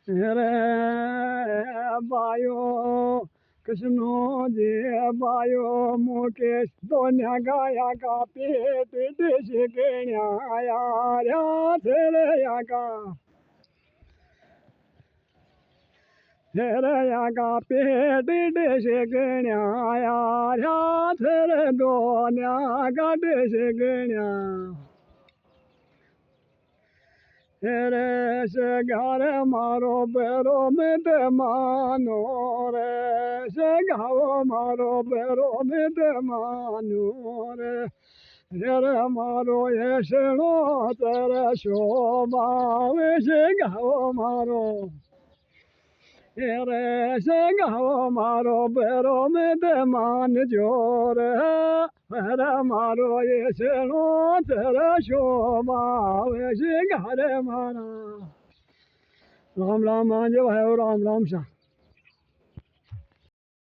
रे बायो कृष्णो जी बायो मुकेश दोन्या गाया का पेट देश गण्या यार्या थेरया का पेट देश गण्या यार्या थेर दोन्या का देश गण्या रे से घर मारो बेरो में दे मानो रे से गाओ मारो बेरो में दे मानो रे रे मारो ये शेणो तेरे शोभा वे से गाओ मारो रे से गाओ मारो बेरो में दे मान जोर रे मारो ये शेणो तेरे शोभा वे से गारे मारा राम राम जय भाई राम राम सा